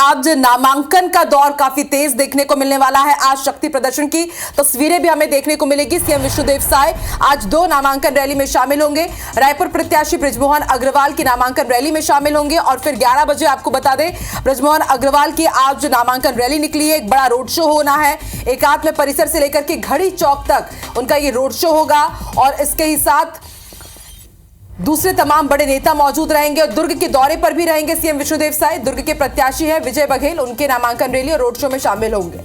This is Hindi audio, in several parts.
आज नामांकन का दौर काफी तेज देखने को मिलने वाला है। आज शक्ति प्रदर्शन की तस्वीरें भी हमें देखने को मिलेगी। सीएम विष्णुदेव साय आज 2 नामांकन रैली में शामिल होंगे। रायपुर प्रत्याशी बृजमोहन अग्रवाल की नामांकन रैली में शामिल होंगे और फिर 11 बजे आपको बता दें बृजमोहन अग्रवाल की आज नामांकन रैली निकली है। एक बड़ा रोड शो होना है। एकात्म परिसर से लेकर के घड़ी चौक तक उनका ये रोड शो होगा और इसके ही साथ दूसरे तमाम बड़े नेता मौजूद रहेंगे और दुर्ग के दौरे पर भी रहेंगे सीएम विष्णुदेव साय। दुर्ग के प्रत्याशी हैं विजय बघेल, उनके नामांकन रैली और रोड शो में शामिल होंगे।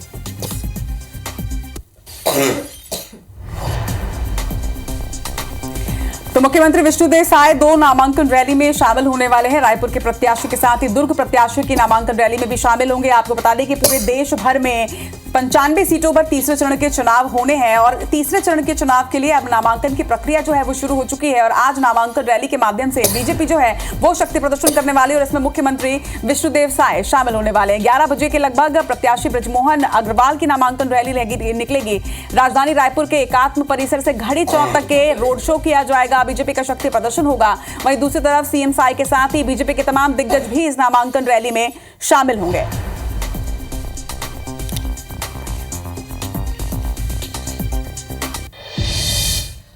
तो मुख्यमंत्री विष्णुदेव साय 2 नामांकन रैली में शामिल होने वाले हैं। रायपुर के प्रत्याशी के साथ ही दुर्ग प्रत्याशी की नामांकन रैली में भी शामिल होंगे। आपको बता दें कि पूरे देश भर में 95 सीटों पर तीसरे चरण के चुनाव होने हैं और तीसरे चरण के चुनाव के लिए अब नामांकन की प्रक्रिया जो है वो शुरू हो चुकी है और आज नामांकन रैली के माध्यम से बीजेपी जो है वो शक्ति प्रदर्शन करने वाली है और इसमें मुख्यमंत्री विष्णुदेव साय शामिल होने वाले हैं। 11 बजे के लगभग प्रत्याशी बृजमोहन अग्रवाल की नामांकन रैली निकलेगी। राजधानी रायपुर के एकात्म परिसर से घड़ी चौक तक के रोड शो किया जाएगा। बीजेपी का शक्ति प्रदर्शन होगा। वहीं दूसरी तरफ सीएम साय के साथ ही बीजेपी के तमाम दिग्गज भी इस नामांकन रैली में शामिल होंगे।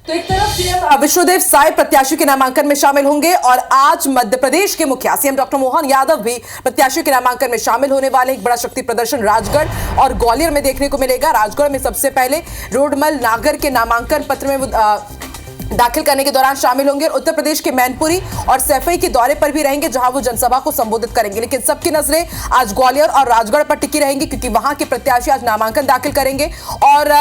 तो एक तरफ सीएम विष्णुदेव साय प्रत्याशी के नामांकन में शामिल होंगे और आज मध्य प्रदेश के मुखिया सीएम डॉक्टर मोहन यादव भी प्रत्याशी के नामांकन में शामिल होने वाले। एक बड़ा शक्ति प्रदर्शन राजगढ़ और ग्वालियर में देखने को मिलेगा। राजगढ़ में सबसे पहले रोडमल नागर के नामांकन पत्र में दाखिल करने के दौरान शामिल होंगे। उत्तर प्रदेश के मैनपुरी और सैफई के दौरे पर भी रहेंगे जहां वो जनसभा को संबोधित करेंगे। लेकिन सबकी नजरें आज ग्वालियर और राजगढ़ पर टिकी रहेंगी क्योंकि वहां के प्रत्याशी आज नामांकन दाखिल करेंगे और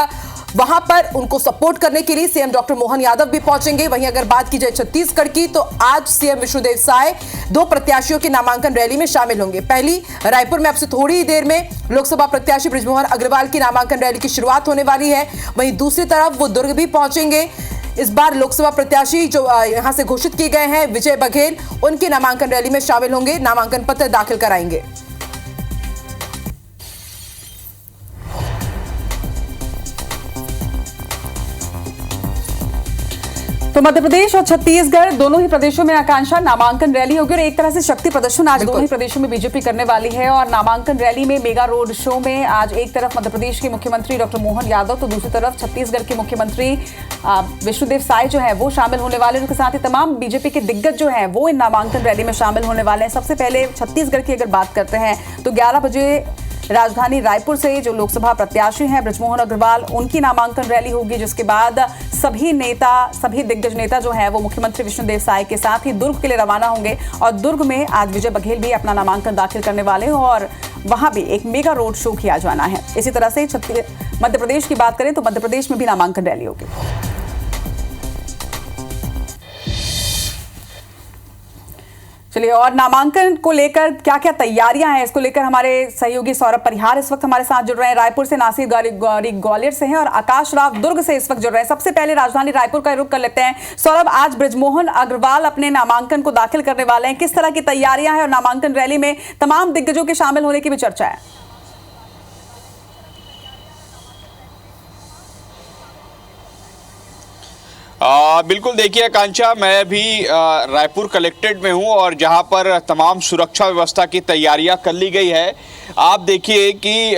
वहां पर उनको सपोर्ट करने के लिए सीएम डॉक्टर मोहन यादव भी पहुंचेंगे। वहीं अगर बात की जाए छत्तीसगढ़ की तो आज सीएम विष्णुदेव साय 2 प्रत्याशियों की नामांकन रैली में शामिल होंगे। पहली रायपुर में अब से थोड़ी ही देर में लोकसभा प्रत्याशी बृजमोहन अग्रवाल की नामांकन रैली की शुरुआत होने वाली है। वहीं दूसरी तरफ वो दुर्ग भी पहुंचेंगे। इस बार लोकसभा प्रत्याशी जो यहां से घोषित किए गए हैं विजय बघेल, उनकी नामांकन रैली में शामिल होंगे, नामांकन पत्र दाखिल कराएंगे। तो मध्य प्रदेश और छत्तीसगढ़ दोनों ही प्रदेशों में आकांक्षा नामांकन रैली होगी और एक तरह से शक्ति प्रदर्शन आज दोनों ही प्रदेशों में बीजेपी करने वाली है। और नामांकन रैली में मेगा रोड शो में आज एक तरफ मध्य प्रदेश के मुख्यमंत्री डॉक्टर मोहन यादव तो दूसरी तरफ छत्तीसगढ़ के मुख्यमंत्री विष्णुदेव साय जो है वो शामिल होने वाले हैं। उनके साथ ही तमाम बीजेपी के दिग्गज जो है वो इन नामांकन रैली में शामिल होने वाले हैं। सबसे पहले छत्तीसगढ़ की अगर बात करते हैं तो 11 बजे राजधानी रायपुर से जो लोकसभा प्रत्याशी हैं बृजमोहन अग्रवाल, उनकी नामांकन रैली होगी जिसके बाद सभी दिग्गज नेता जो हैं वो मुख्यमंत्री विष्णुदेव साय के साथ ही दुर्ग के लिए रवाना होंगे और दुर्ग में आज विजय बघेल भी अपना नामांकन दाखिल करने वाले हैं और वहां भी एक मेगा रोड शो किया जाना है। इसी तरह से मध्य प्रदेश की बात करें तो मध्य प्रदेश में भी नामांकन रैली होगी। चलिए, और नामांकन को लेकर क्या क्या तैयारियां हैं इसको लेकर हमारे सहयोगी सौरभ परिहार इस वक्त हमारे साथ जुड़ रहे हैं। रायपुर से नासिर ग्वालियर से हैं और आकाश राव दुर्ग से इस वक्त जुड़ रहे हैं। सबसे पहले राजधानी रायपुर का रुख कर लेते हैं। सौरभ, आज बृजमोहन अग्रवाल अपने नामांकन को दाखिल करने वाले हैं, किस तरह की तैयारियां हैं और नामांकन रैली में तमाम दिग्गजों के शामिल होने की भी चर्चा है? बिल्कुल, देखिए आकांक्षा, मैं भी रायपुर कलेक्ट्रेट में हूं और जहां पर तमाम सुरक्षा व्यवस्था की तैयारियां कर ली गई है। आप देखिए कि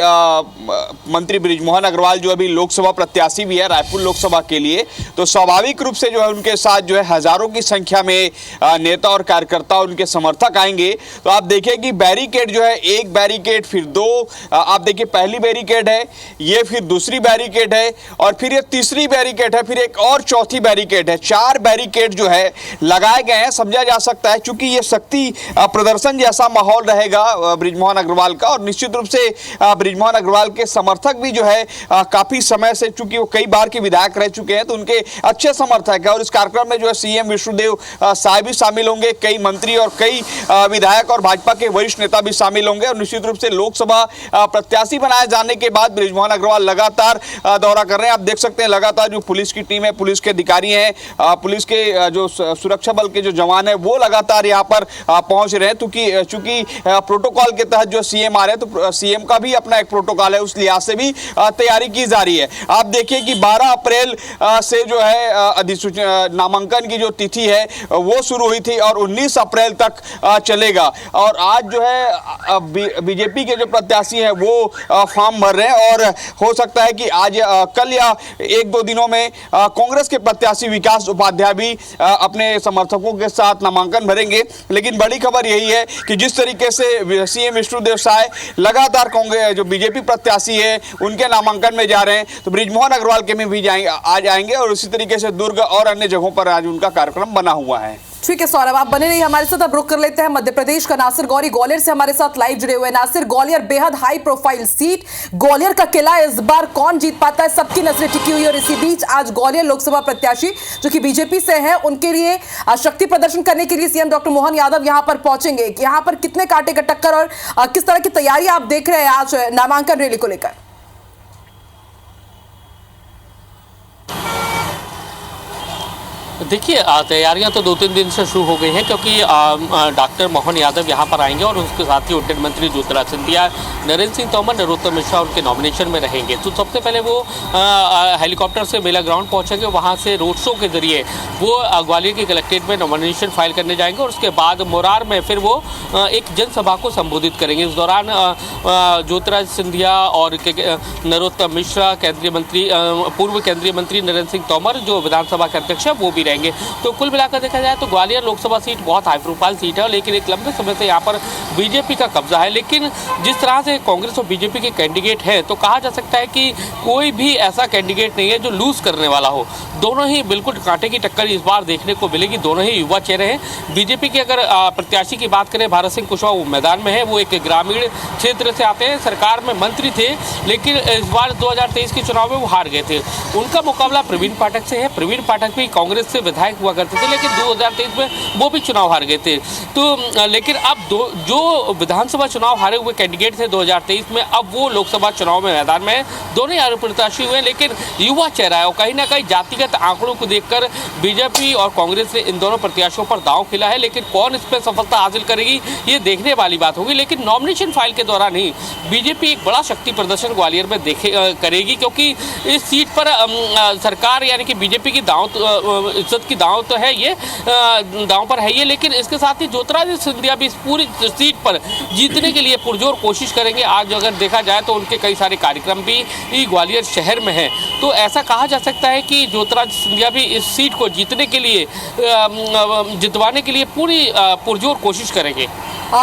मंत्री बृजमोहन अग्रवाल जो अभी लोकसभा प्रत्याशी भी है रायपुर लोकसभा के लिए, तो स्वाभाविक रूप से जो है उनके साथ जो है हजारों की संख्या में नेता और कार्यकर्ता उनके समर्थक आएंगे। तो आप देखिए कि बैरिकेड जो है, एक बैरिकेड, फिर 2, आप देखिए पहली बैरिकेड है, ये फिर दूसरी बैरिकेड है और फिर ये तीसरी बैरिकेड है, फिर एक और चौथी बैरिकेड है। 4 बैरिकेड जो है लगाए गए हैं। समझा जा सकता है क्योंकि ये शक्ति प्रदर्शन जैसा माहौल रहेगा बृजमोहन अग्रवाल का और निश्चित रूप से बृजमोहन अग्रवाल के समर्थक भी जो है काफी समय से, चूंकि वो कई बार के विधायक रह चुके हैं, तो उनके अच्छे समर्थक है। और इस कार्यक्रम में जो है सीएम विष्णुदेव साय भी शामिल होंगे, कई मंत्री और कई विधायक और भाजपा के वरिष्ठ नेता भी शामिल होंगे। और निश्चित रूप से लोकसभा प्रत्याशी बनाए जाने के बाद बृजमोहन अग्रवाल लगातार दौरा कर रहे हैं। आप देख सकते हैं लगातार जो पुलिस की टीम है, पुलिस के अधिकारी अधिकारी हैं, पुलिस के जो सुरक्षा बल के जो जवान हैं वो लगातार यहाँ पर पहुंच रहे हैं, चूंकि प्रोटोकॉल के तहत जो सीएम आ रहे हैं तो सीएम का भी अपना एक प्रोटोकॉल है, उस लिहाज से भी तैयारी की जा रही है। आप देखिए कि 12 अप्रैल से जो है अधिसूचना नामांकन की जो तिथि है वो शुरू हुई थी और 19 अप्रैल तक चलेगा। और आज जो है बीजेपी के जो प्रत्याशी हैं वो फॉर्म भर रहे हैं और हो सकता है कि आज कल या 1-2 दिनों में कांग्रेस के प्रत्याशी विकास उपाध्याय भी अपने समर्थकों के साथ नामांकन भरेंगे। लेकिन बड़ी खबर यही है कि जिस तरीके से सीएम विष्णुदेव साय लगातार कांग्रेस जो बीजेपी प्रत्याशी है उनके नामांकन में जा रहे हैं, तो बृजमोहन अग्रवाल के में भी आ जाएंगे और उसी तरीके से दुर्ग और अन्य जगहों पर आज उनका कार्यक्रम बना हुआ है। ठीक है सौरभ, आप बने रहिए हमारे साथ। अब रुक कर लेते हैं मध्य प्रदेश का। नासिर गौरी ग्वालियर से हमारे साथ लाइव जुड़े हुए हैं। नासिर, ग्वालियर बेहद हाई प्रोफाइल सीट, ग्वालियर का किला इस बार कौन जीत पाता है, सबकी नजरें टिकी हुई। और इसी बीच आज ग्वालियर लोकसभा प्रत्याशी जो कि बीजेपी से है उनके लिए शक्ति प्रदर्शन करने के लिए सीएम डॉक्टर मोहन यादव यहां पर पहुंचेंगे। यहाँ पर कितने कांटे का टक्कर और किस तरह की तैयारी आप देख रहे हैं आज नामांकन रैली को लेकर? देखिए, तैयारियां तो 2-3 दिन से शुरू हो गई हैं, क्योंकि डॉक्टर मोहन यादव यहां पर आएंगे और उसके साथ ही उड्डयन मंत्री ज्योतिरादित्य सिंधिया, नरेंद्र सिंह तोमर, नरोत्तम मिश्रा उनके नॉमिनेशन में रहेंगे। तो सबसे पहले वो हेलीकॉप्टर से मेला ग्राउंड पहुंचेंगे, वहां से रोड शो के जरिए वो ग्वालियर के कलेक्ट्रेट में नॉमिनेशन फाइल करने जाएंगे और उसके बाद मोरार में फिर वो एक जनसभा को संबोधित करेंगे। इस दौरान ज्योतिरादित्य सिंधिया और नरोत्तम मिश्रा, केंद्रीय मंत्री, पूर्व केंद्रीय मंत्री नरेंद्र सिंह तोमर जो विधानसभा के अध्यक्ष है वो भी रहेंगे। तो कुल मिलाकर देखा जाए तो ग्वालियर लोकसभा सीट बहुत हाई प्रोफाइल सीट है, लेकिन एक लंबे समय से यहाँ पर बीजेपी का कब्जा है। लेकिन जिस तरह से कांग्रेस और बीजेपी के कैंडिडेट हैं, तो कहा जा सकता है कि कोई भी ऐसा कैंडिडेट नहीं है जो लूज करने वाला हो। दोनों ही बिल्कुल कांटे की टक्कर इस बार देखने को मिलेगी। दोनों ही युवा चेहरे हैं। बीजेपी के अगर प्रत्याशी की बात करें, भारत सिंह कुशवाहा, वो मैदान में है। वो एक ग्रामीण क्षेत्र से आते हैं, सरकार में मंत्री थे, लेकिन इस बार 2023 के चुनाव में वो हार गए थे। उनका मुकाबला प्रवीण पाठक से है। प्रवीण पाठक भी कांग्रेस से विधायक हुआ करते थे, लेकिन 2023 में वो भी चुनाव हार गए थे। तो लेकिन अब जो विधानसभा चुनाव हारे हुए कैंडिडेट थे 2023 में, अब वो लोकसभा चुनाव में मैदान में दोनों ही प्रत्याशी हुए, लेकिन युवा चेहरा है और कहीं ना कहीं जातिगत आंकड़ों को देखकर बीजेपी और कांग्रेस ने इन दोनों प्रत्याशियों पर दांव खेला है। लेकिन कौन इस पर सफलता हासिल करेगी ये देखने वाली बात होगी। लेकिन नॉमिनेशन फाइल के दौरान ही बीजेपी एक बड़ा शक्ति प्रदर्शन ग्वालियर में करेगी, क्योंकि इस सीट पर सरकार यानी कि बीजेपी की इज्जत की दांव तो है, ये दांव पर है ये, लेकिन इसके साथ ही ज्योतिरादित्य सिंधिया भी इस पूरी सीट पर जीतने के लिए पुरजोर कोशिश करेंगे। आज अगर देखा जाए तो उनके कई सारे कार्यक्रम भी ग्वालियर शहर में हैं। तो ऐसा कहा जा सकता है कि ज्योतिरादित्य सिंधिया भी इस सीट को जीतने के लिए, जितवाने के लिए पूरी पुरजोर कोशिश करेंगे।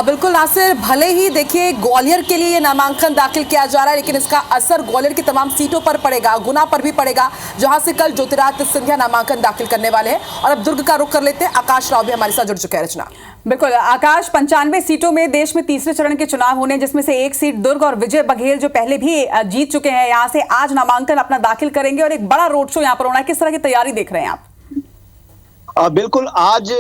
बिल्कुल नासिर, भले ही देखिए ग्वालियर के लिए ये नामांकन दाखिल किया जा रहा है, लेकिन इसका असर ग्वालियर की तमाम सीटों पर पड़ेगा, गुना पर भी पड़ेगा, जहां से कल ज्योतिरादित्य सिंधिया नामांकन दाखिल करने वाले हैं। और अब दुर्ग का रुख कर लेते हैं। आकाश राव भी हमारे साथ जुड़ चुके हैं। रचना, बिल्कुल आकाश, 95 सीटों में देश में तीसरे चरण के चुनाव होने, जिसमें से एक सीट दुर्ग और विजय बघेल जो पहले भी जीत चुके हैं, यहाँ से आज नामांकन अपना दाखिल करेंगे और एक बड़ा रोड शो यहाँ पर होना है। किस तरह की तैयारी देख रहे हैं आप? बिल्कुल, आज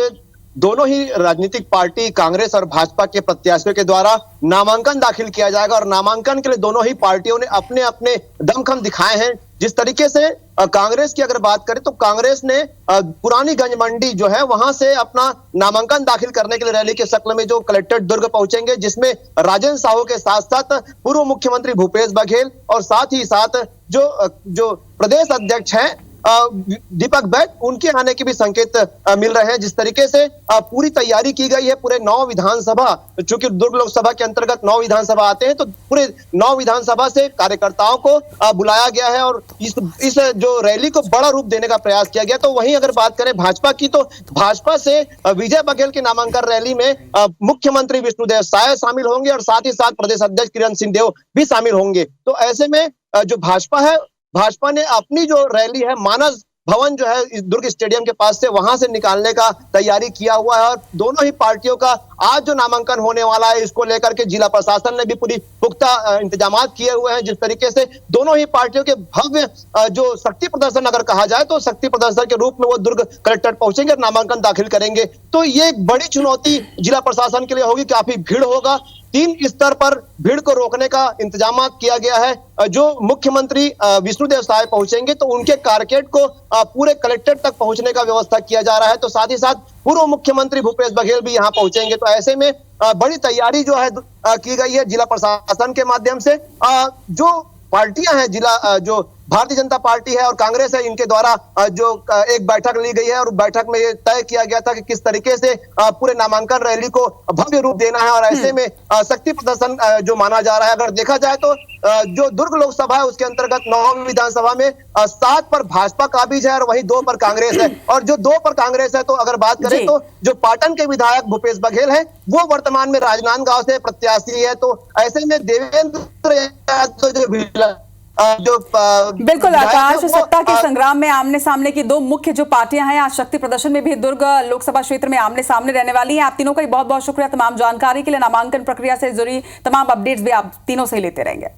दोनों ही राजनीतिक पार्टी कांग्रेस और भाजपा के प्रत्याशियों के द्वारा नामांकन दाखिल किया जाएगा और नामांकन के लिए दोनों ही पार्टियों ने अपने अपने दमखम दिखाए हैं। जिस तरीके से कांग्रेस की अगर बात करें तो कांग्रेस ने पुरानी गंज मंडी जो है वहां से अपना नामांकन दाखिल करने के लिए रैली के शक्ल में जो कलेक्ट्रेट दुर्ग पहुंचेंगे, जिसमें राजेंद्र साहू के साथ साथ पूर्व मुख्यमंत्री भूपेश बघेल और साथ ही साथ जो प्रदेश अध्यक्ष हैं दीपक बैठ, उनके आने के भी संकेत मिल रहे हैं। जिस तरीके से पूरी तैयारी की गई है पूरे 9 विधानसभा, चूंकि दुर्ग लोकसभा के अंतर्गत 9 विधानसभा आते हैं, तो पूरे 9 विधानसभा से कार्यकर्ताओं को बुलाया गया है और इस जो रैली को बड़ा रूप देने का प्रयास किया गया। तो वहीं अगर बात करें भाजपा की, तो भाजपा से विजय बघेल के नामांकन रैली में मुख्यमंत्री विष्णुदेव साय शामिल होंगे और साथ ही साथ प्रदेश अध्यक्ष किरण सिंहदेव भी शामिल होंगे। तो ऐसे में जो भाजपा है, भाजपा ने अपनी जो रैली है मानस भवन जो है इस दुर्ग स्टेडियम के पास से, वहां से निकालने का तैयारी किया हुआ है। और दोनों ही पार्टियों का आज जो नामांकन होने वाला है, इसको लेकर के जिला प्रशासन ने भी पूरी पुख्ता इंतजाम किए हुए हैं। जिस तरीके से दोनों ही पार्टियों के भव्य जो शक्ति प्रदर्शन अगर कहा जाए तो शक्ति प्रदर्शन के रूप में वो दुर्ग कलेक्ट्रेट पहुंचेंगे और नामांकन दाखिल करेंगे। तो ये एक बड़ी चुनौती जिला प्रशासन के लिए होगी, काफी भीड़ होगा, तीन स्तर पर भीड़ को रोकने का इंतजाम किया गया है। जो मुख्यमंत्री विष्णुदेव साय पहुंचेंगे तो उनके कारकेड को पूरे कलेक्ट्रेट तक पहुंचने का व्यवस्था किया जा रहा है। तो साथ ही साथ पूर्व मुख्यमंत्री भूपेश बघेल भी यहां पहुंचेंगे। तो ऐसे में बड़ी तैयारी जो है की गई है जिला प्रशासन के माध्यम से। जो पार्टियां हैं, जिला जो भारतीय जनता पार्टी है और कांग्रेस है, इनके द्वारा जो एक बैठक ली गई है और बैठक में ये तय किया गया था कि किस तरीके से पूरे नामांकन रैली को भव्य रूप देना है। और ऐसे में शक्ति प्रदर्शन जो माना जा रहा है। अगर देखा जाए तो जो दुर्ग लोकसभा है उसके अंतर्गत 9 विधानसभा में 7 पर भाजपा काबिज है और वहीं 2 पर कांग्रेस है। और जो 2 पर कांग्रेस है, तो अगर बात करें तो जो पाटन के विधायक भूपेश बघेल है वो वर्तमान में राजनांदगांव से प्रत्याशी है। तो ऐसे में देवेंद्र यादव बिल्कुल आकाश, सत्ता के संग्राम में आमने सामने की 2 मुख्य जो पार्टियां हैं, आज शक्ति प्रदर्शन में भी दुर्ग लोकसभा क्षेत्र में आमने सामने रहने वाली हैं। आप तीनों का बहुत बहुत शुक्रिया तमाम जानकारी के लिए। नामांकन प्रक्रिया से जुड़ी तमाम अपडेट्स भी आप तीनों से ही लेते रहेंगे।